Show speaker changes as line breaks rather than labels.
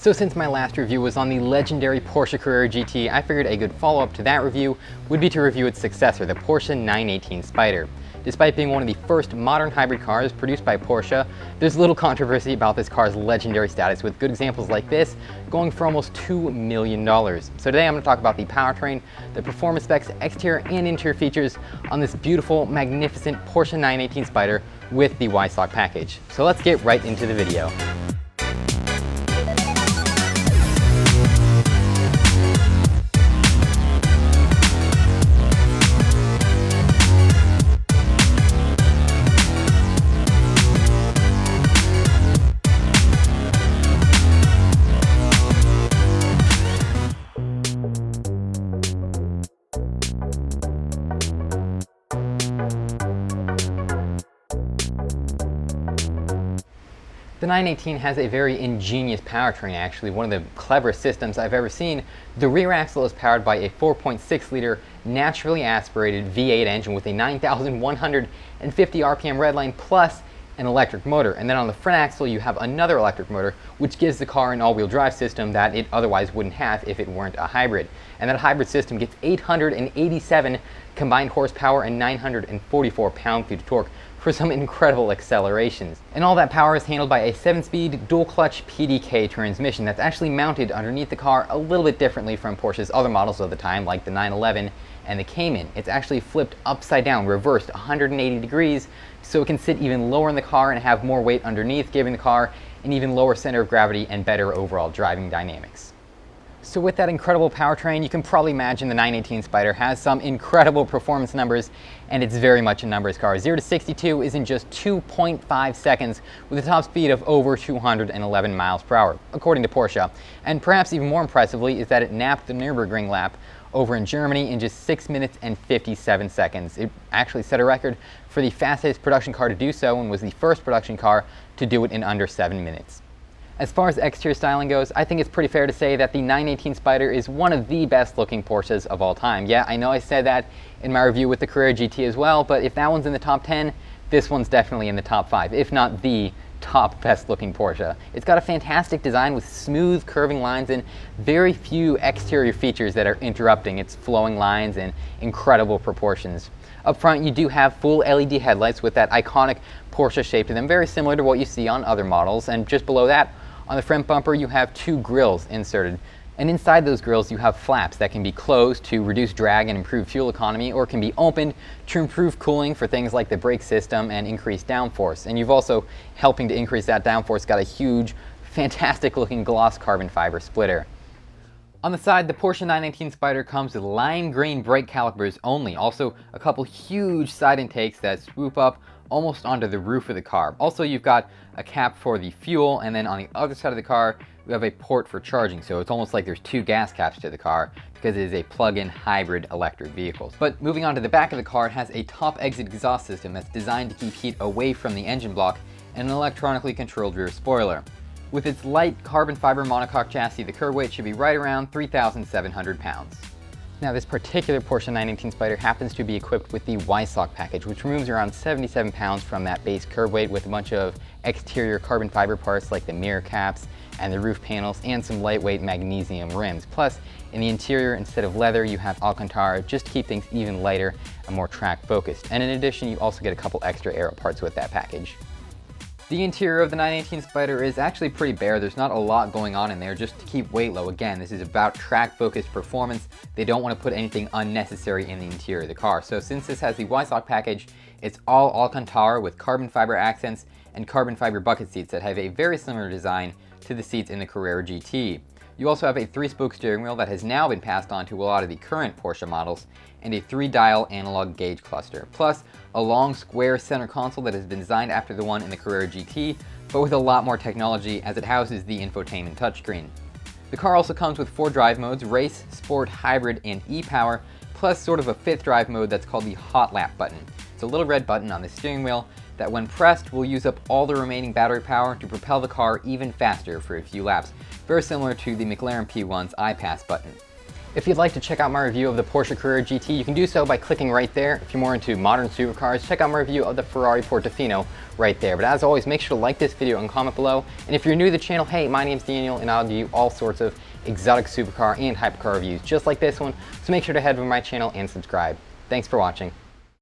So since my last review was on the legendary Porsche Carrera GT, I figured a good follow-up to that review would be to review its successor, the Porsche 918 Spyder. Despite being one of the first modern hybrid cars produced by Porsche, there's little controversy about this car's legendary status, with good examples like this going for almost $2 million. So today I'm going to talk about the powertrain, the performance specs, exterior and interior features on this beautiful, magnificent Porsche 918 Spyder with the Weissach package. So let's get right into the video. The 918 has a very ingenious powertrain, actually, one of the cleverest systems I've ever seen. The rear axle is powered by a 4.6-liter naturally aspirated V8 engine with a 9,150 RPM redline plus an electric motor. And then on the front axle you have another electric motor, which gives the car an all-wheel drive system that it otherwise wouldn't have if it weren't a hybrid. And that hybrid system gets 887 combined horsepower and 944 pound-feet of torque for some incredible accelerations. And all that power is handled by a 7-speed dual-clutch PDK transmission that's actually mounted underneath the car a little bit differently from Porsche's other models of the time, like the 911 and the Cayman. It's actually flipped upside down, reversed 180 degrees, so it can sit even lower in the car and have more weight underneath, giving the car an even lower center of gravity and better overall driving dynamics. So with that incredible powertrain, you can probably imagine the 918 Spyder has some incredible performance numbers, and it's very much a numbers car. 0 to 62 is in just 2.5 seconds with a top speed of over 211 miles per hour, according to Porsche. And perhaps even more impressively is that it napped the Nürburgring lap over in Germany in just 6 minutes and 57 seconds. It actually set a record for the fastest production car to do so and was the first production car to do it in under 7 minutes. As far as exterior styling goes, I think it's pretty fair to say that the 918 Spyder is one of the best looking Porsches of all time. Yeah, I know I said that in my review with the Carrera GT as well, but if that one's in the top 10, this one's definitely in the top 5, if not the top best looking Porsche. It's got a fantastic design with smooth curving lines and very few exterior features that are interrupting its flowing lines and incredible proportions. Up front you do have full LED headlights with that iconic Porsche shape to them, very similar to what you see on other models, and just below that, on the front bumper, you have 2 grills inserted, and inside those grills you have flaps that can be closed to reduce drag and improve fuel economy, or can be opened to improve cooling for things like the brake system and increase downforce. And you've also, helping to increase that downforce, got a huge, fantastic looking gloss carbon fiber splitter. On the side, the Porsche 918 Spyder comes with lime green brake calipers only, also a couple huge side intakes that swoop up almost onto the roof of the car. Also, you've got a cap for the fuel, and then on the other side of the car you have a port for charging, so it's almost like there's 2 gas caps to the car because it is a plug-in hybrid electric vehicle. But moving on to the back of the car, it has a top exit exhaust system that's designed to keep heat away from the engine block and an electronically controlled rear spoiler. With its light carbon fiber monocoque chassis, the curb weight should be right around 3,700 pounds. Now, this particular Porsche 918 Spyder happens to be equipped with the Weissach package, which removes around 77 pounds from that base curb weight with a bunch of exterior carbon fiber parts like the mirror caps and the roof panels and some lightweight magnesium rims. Plus, in the interior, instead of leather, you have Alcantara just to keep things even lighter and more track focused. And in addition, you also get a couple extra aero parts with that package. The interior of the 918 Spyder is actually pretty bare. There's not a lot going on in there, just to keep weight low. Again, this is about track-focused performance. They don't want to put anything unnecessary in the interior of the car. So since this has the Weissach package, it's all Alcantara with carbon fiber accents and carbon fiber bucket seats that have a very similar design to the seats in the Carrera GT. You also have a 3-spoke steering wheel that has now been passed on to a lot of the current Porsche models, and a 3-dial analog gauge cluster, plus a long square center console that has been designed after the one in the Carrera GT, but with a lot more technology as it houses the infotainment touchscreen. The car also comes with 4 drive modes: race, sport, hybrid, and e-power, plus sort of a 5th drive mode that's called the hot lap button. It's a little red button on the steering wheel that, when pressed, will use up all the remaining battery power to propel the car even faster for a few laps, very similar to the McLaren P1's I-Pass button. If you'd like to check out my review of the Porsche Carrera GT, you can do so by clicking right there. If you're more into modern supercars, check out my review of the Ferrari Portofino right there. But as always, make sure to like this video and comment below. And if you're new to the channel, hey, my name's Daniel and I'll do all sorts of exotic supercar and hypercar reviews just like this one. So make sure to head over to my channel and subscribe. Thanks for watching.